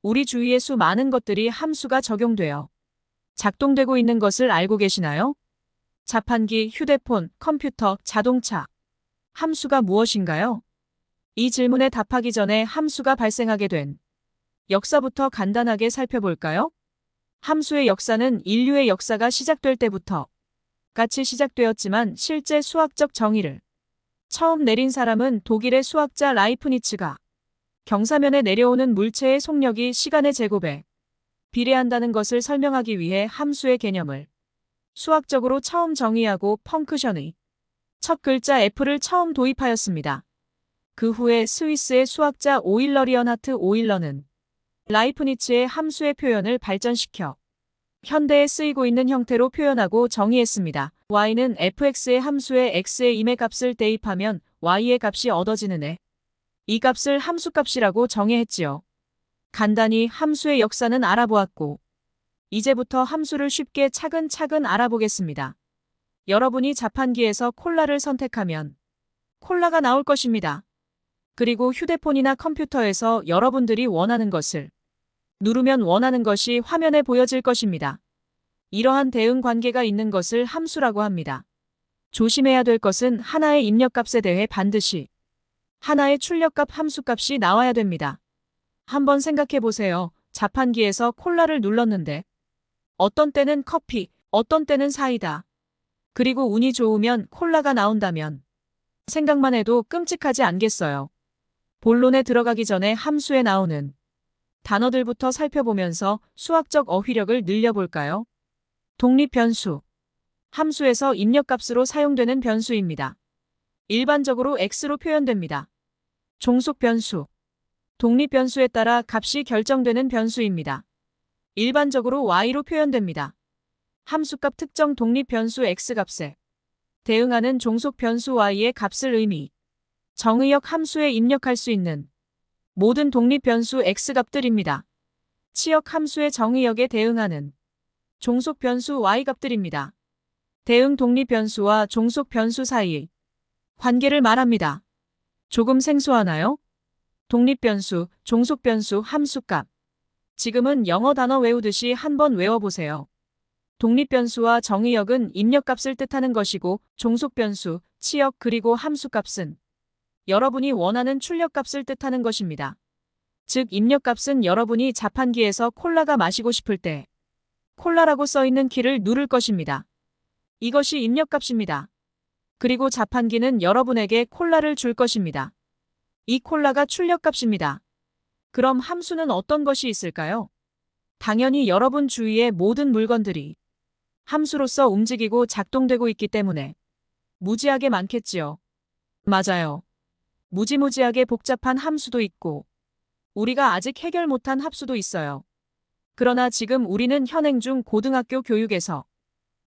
우리 주위의 수많은 것들이 함수가 적용되어 작동되고 있는 것을 알고 계시나요? 자판기, 휴대폰, 컴퓨터, 자동차. 함수가 무엇인가요? 이 질문에 답하기 전에 함수가 발생하게 된 역사부터 간단하게 살펴볼까요? 함수의 역사는 인류의 역사가 시작될 때부터 같이 시작되었지만 실제 수학적 정의를 처음 내린 사람은 독일의 수학자 라이프니츠가 경사면에 내려오는 물체의 속력이 시간의 제곱에 비례한다는 것을 설명하기 위해 함수의 개념을 수학적으로 처음 정의하고 펑크션의 첫 글자 F를 처음 도입하였습니다. 그 후에 스위스의 수학자 오일러리언하트 오일러는 라이프니츠의 함수의 표현을 발전시켜 현대에 쓰이고 있는 형태로 표현하고 정의했습니다. y는 fx의 함수에 x의 임의 값을 대입하면 y의 값이 얻어지는 애. 이 값을 함수값이라고 정의했지요. 간단히 함수의 역사는 알아보았고 이제부터 함수를 쉽게 차근차근 알아보겠습니다. 여러분이 자판기에서 콜라를 선택하면 콜라가 나올 것입니다. 그리고 휴대폰이나 컴퓨터에서 여러분들이 원하는 것을 누르면 원하는 것이 화면에 보여질 것입니다. 이러한 대응 관계가 있는 것을 함수라고 합니다. 조심해야 될 것은 하나의 입력값에 대해 반드시 하나의 출력값 함수값이 나와야 됩니다. 한번 생각해 보세요. 자판기에서 콜라를 눌렀는데 어떤 때는 커피, 어떤 때는 사이다. 그리고 운이 좋으면 콜라가 나온다면 생각만 해도 끔찍하지 않겠어요. 본론에 들어가기 전에 함수에 나오는 단어들부터 살펴보면서 수학적 어휘력을 늘려볼까요? 독립변수. 함수에서 입력값으로 사용되는 변수입니다. 일반적으로 x로 표현됩니다. 종속변수. 독립변수에 따라 값이 결정되는 변수입니다. 일반적으로 y로 표현됩니다. 함수값 특정 독립변수 x값에 대응하는 종속변수 y의 값을 의미. 정의역 함수에 입력할 수 있는 모든 독립변수 x값들입니다. 치역 함수의 정의역에 대응하는 종속변수 y값들입니다. 대응 독립변수와 종속변수 사이의 관계를 말합니다. 조금 생소하나요? 독립변수, 종속변수, 함수값. 지금은 영어 단어 외우듯이 한번 외워보세요. 독립변수와 정의역은 입력값을 뜻하는 것이고 종속변수, 치역 그리고 함수값은 여러분이 원하는 출력값을 뜻하는 것입니다. 즉 입력값은 여러분이 자판기에서 콜라가 마시고 싶을 때 콜라라고 써있는 키를 누를 것입니다. 이것이 입력값입니다. 그리고 자판기는 여러분에게 콜라를 줄 것입니다. 이 콜라가 출력값입니다. 그럼 함수는 어떤 것이 있을까요? 당연히 여러분 주위의 모든 물건들이 함수로서 움직이고 작동되고 있기 때문에 무지하게 많겠지요. 맞아요. 무지무지하게 복잡한 함수도 있고 우리가 아직 해결 못한 합수도 있어요. 그러나 지금 우리는 현행 중 고등학교 교육에서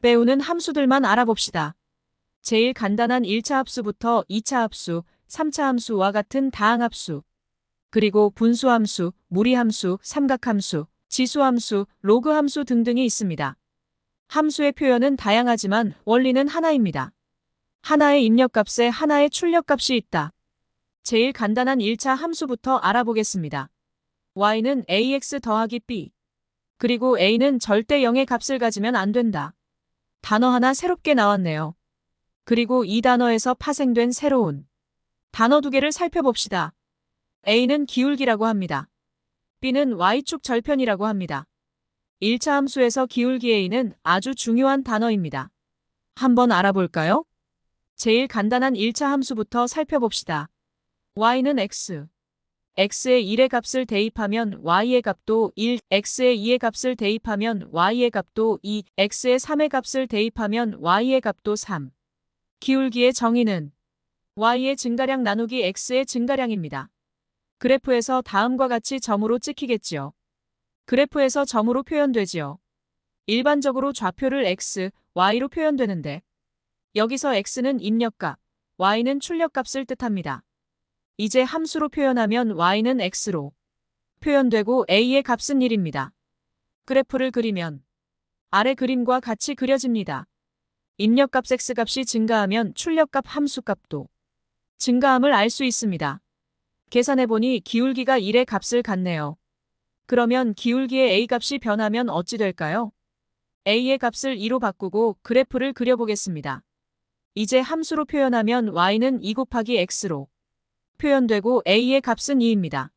배우는 함수들만 알아봅시다. 제일 간단한 1차 합수부터 2차 합수, 3차 함수와 같은 다항합수, 그리고 분수함수, 무리함수, 삼각함수, 지수함수, 로그함수 등등이 있습니다. 함수의 표현은 다양하지만 원리는 하나입니다. 하나의 입력값에 하나의 출력값이 있다. 제일 간단한 1차 함수부터 알아보겠습니다. y는 ax 더하기 b. 그리고 a는 절대 0의 값을 가지면 안 된다. 단어 하나 새롭게 나왔네요. 그리고 이 단어에서 파생된 새로운 단어 두 개를 살펴봅시다. a는 기울기라고 합니다. b는 y축 절편이라고 합니다. 1차 함수에서 기울기 a는 아주 중요한 단어입니다. 한번 알아볼까요? 제일 간단한 1차 함수부터 살펴봅시다. y는 x. x의 1의 값을 대입하면 y의 값도 1, x의 2의 값을 대입하면 y의 값도 2, x의 3의 값을 대입하면 y의 값도 3. 기울기의 정의는 y의 증가량 나누기 x의 증가량입니다. 그래프에서 다음과 같이 점으로 찍히겠지요. 그래프에서 점으로 표현되지요. 일반적으로 좌표를 x, y로 표현되는데 여기서 x는 입력값, y는 출력값을 뜻합니다. 이제 함수로 표현하면 y는 x로 표현되고 a의 값은 1입니다. 그래프를 그리면 아래 그림과 같이 그려집니다. 입력값 x값이 증가하면 출력값 함수값도 증가함을 알 수 있습니다. 계산해보니 기울기가 1의 값을 갖네요. 그러면 기울기의 A값이 변하면 어찌 될까요? A의 값을 2로 바꾸고 그래프를 그려보겠습니다. 이제 함수로 표현하면 y는 2 곱하기 x로 표현되고 A의 값은 2입니다.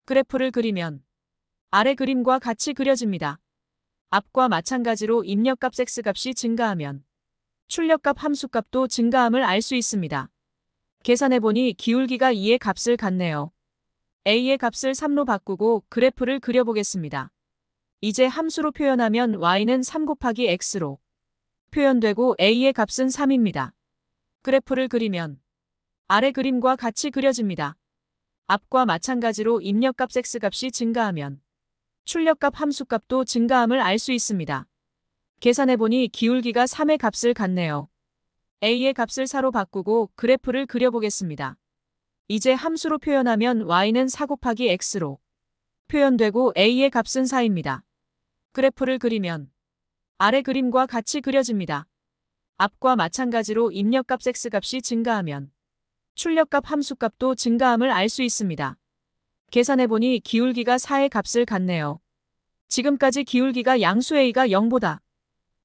그래프를 그리면 아래 그림과 같이 그려집니다. 앞과 마찬가지로 입력값 x값이 증가하면 출력값 함수값도 증가함을 알 수 있습니다. 계산해보니 기울기가 2의 값을 갖네요. A의 값을 3로 바꾸고 그래프를 그려보겠습니다. 이제 함수로 표현하면 y는 3 곱하기 x로 표현되고 A의 값은 3입니다. 그래프를 그리면 아래 그림과 같이 그려집니다. 앞과 마찬가지로 입력값 x값이 증가하면 출력값 함수값도 증가함을 알 수 있습니다. 계산해보니 기울기가 3의 값을 갖네요. A의 값을 4로 바꾸고 그래프를 그려보겠습니다. 이제 함수로 표현하면 y는 4 곱하기 x로 표현되고 A의 값은 4입니다. 그래프를 그리면 아래 그림과 같이 그려집니다. 앞과 마찬가지로 입력값 x값이 증가하면 출력값 함수값도 증가함을 알 수 있습니다. 계산해보니 기울기가 4의 값을 갖네요. 지금까지 기울기가 양수 A가 0보다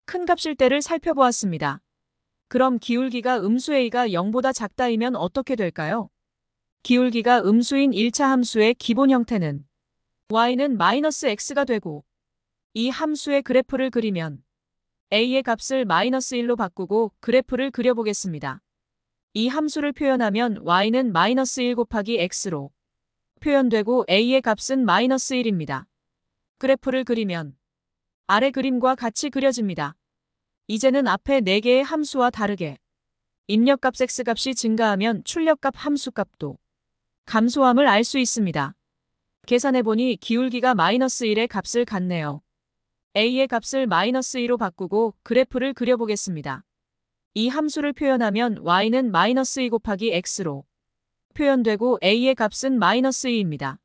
큰 값일 때를 살펴보았습니다. 그럼 기울기가 음수 A가 0보다 작다이면 어떻게 될까요? 기울기가 음수인 1차 함수의 기본 형태는 y는 -x가 되고 이 함수의 그래프를 그리면 A의 값을 -1로 바꾸고 그래프를 그려보겠습니다. 이 함수를 표현하면 y는 -1 곱하기 x로 표현되고 A의 값은 -1입니다. 그래프를 그리면 아래 그림과 같이 그려집니다. 이제는 앞에 4개의 함수와 다르게 입력값 x값이 증가하면 출력값 함수값도 감소함을 알 수 있습니다. 계산해보니 기울기가 -1의 값을 갖네요. A의 값을 -2로 바꾸고 그래프를 그려보겠습니다. 이 함수를 표현하면 y는 -2 곱하기 x로 표현되고 A의 값은 -2입니다.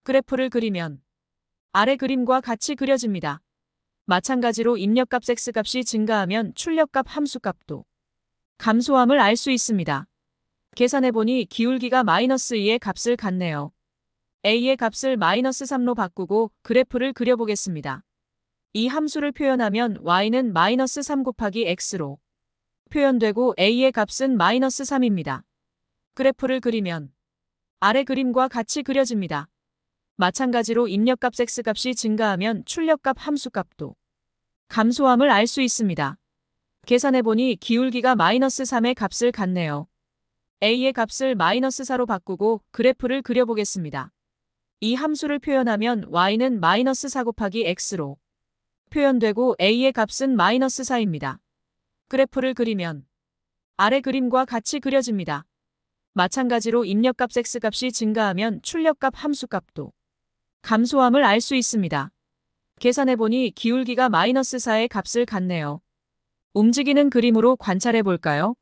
그래프를 그리면 아래 그림과 같이 그려집니다. 마찬가지로 입력값 x값이 증가하면 출력값 함수값도 감소함을 알 수 있습니다. 계산해보니 기울기가 -2의 값을 갖네요. A의 값을 -3로 바꾸고 그래프를 그려보겠습니다. 이 함수를 표현하면 y는 -3 곱하기 x로 표현되고 A의 값은 -3입니다. 그래프를 그리면 아래 그림과 같이 그려집니다. 마찬가지로 입력값 x값이 증가하면 출력값 함수값도 감소함을 알 수 있습니다. 계산해보니 기울기가 -3의 값을 갖네요. A의 값을 -4로 바꾸고 그래프를 그려보겠습니다. 이 함수를 표현하면 y는 -4 곱하기 x로 표현되고 A의 값은 -4입니다. 그래프를 그리면 아래 그림과 같이 그려집니다. 마찬가지로 입력값 x값이 증가하면 출력값 함수값도 감소함을 알 수 있습니다. 계산해보니 기울기가 -4의 값을 갖네요. 움직이는 그림으로 관찰해 볼까요?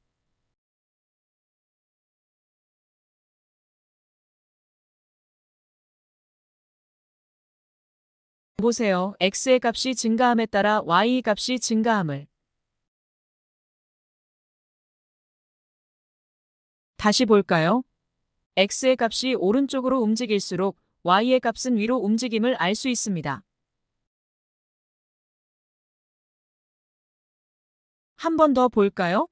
보세요. x의 값이 증가함에 따라 y 값이 증가함을. 다시 볼까요? x의 값이 오른쪽으로 움직일수록 y의 값은 위로 움직임을 알 수 있습니다. 한 번 더 볼까요?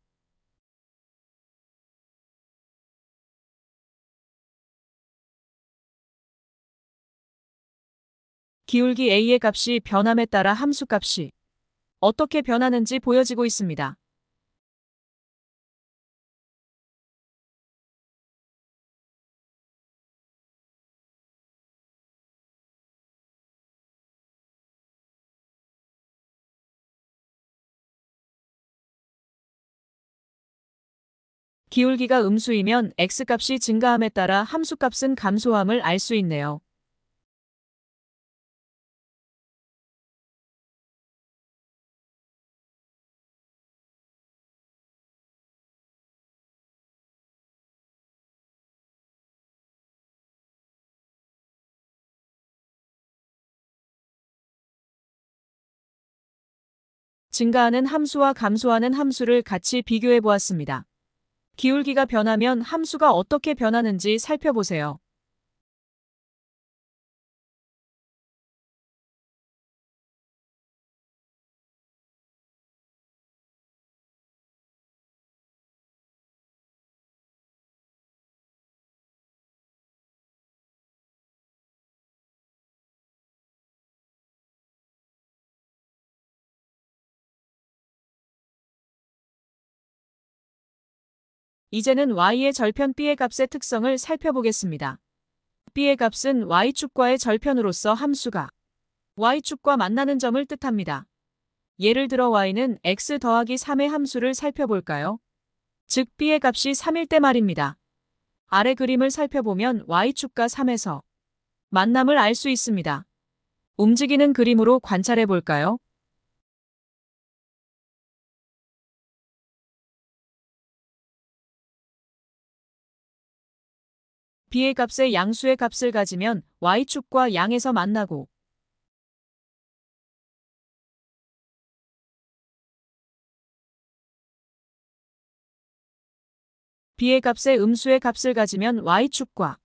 기울기 a의 값이 변함에 따라 함수 값이 어떻게 변하는지 보여지고 있습니다. 기울기가 음수이면 x값이 증가함에 따라 함수값은 감소함을 알 수 있네요. 증가하는 함수와 감소하는 함수를 같이 비교해 보았습니다. 기울기가 변하면 함수가 어떻게 변하는지 살펴보세요. 이제는 y의 절편 b의 값의 특성을 살펴보겠습니다. b의 값은 y축과의 절편으로서 함수가 y축과 만나는 점을 뜻합니다. 예를 들어 y는 x 더하기 3의 함수를 살펴볼까요? 즉 b의 값이 3일 때 말입니다. 아래 그림을 살펴보면 y축과 3에서 만남을 알 수 있습니다. 움직이는 그림으로 관찰해 볼까요? b의 값의 양수의 값을 가지면 y축과 양에서 만나고 b의 값의 음수의 값을 가지면 y축과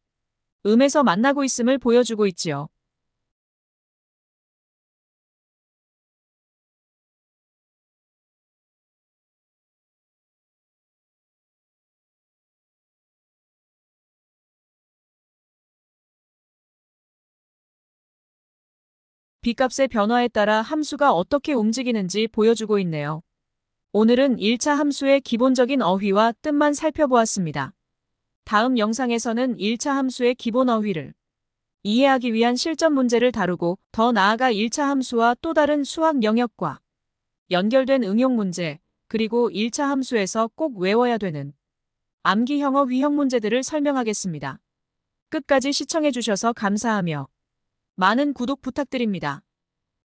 음에서 만나고 있음을 보여주고 있지요. b값의 변화에 따라 함수가 어떻게 움직이는지 보여주고 있네요. 오늘은 1차 함수의 기본적인 어휘와 뜻만 살펴보았습니다. 다음 영상에서는 1차 함수의 기본 어휘를 이해하기 위한 실전 문제를 다루고 더 나아가 1차 함수와 또 다른 수학 영역과 연결된 응용 문제, 그리고 1차 함수에서 꼭 외워야 되는 암기 형어 위형 문제들을 설명하겠습니다. 끝까지 시청해주셔서 감사하며 많은 구독 부탁드립니다.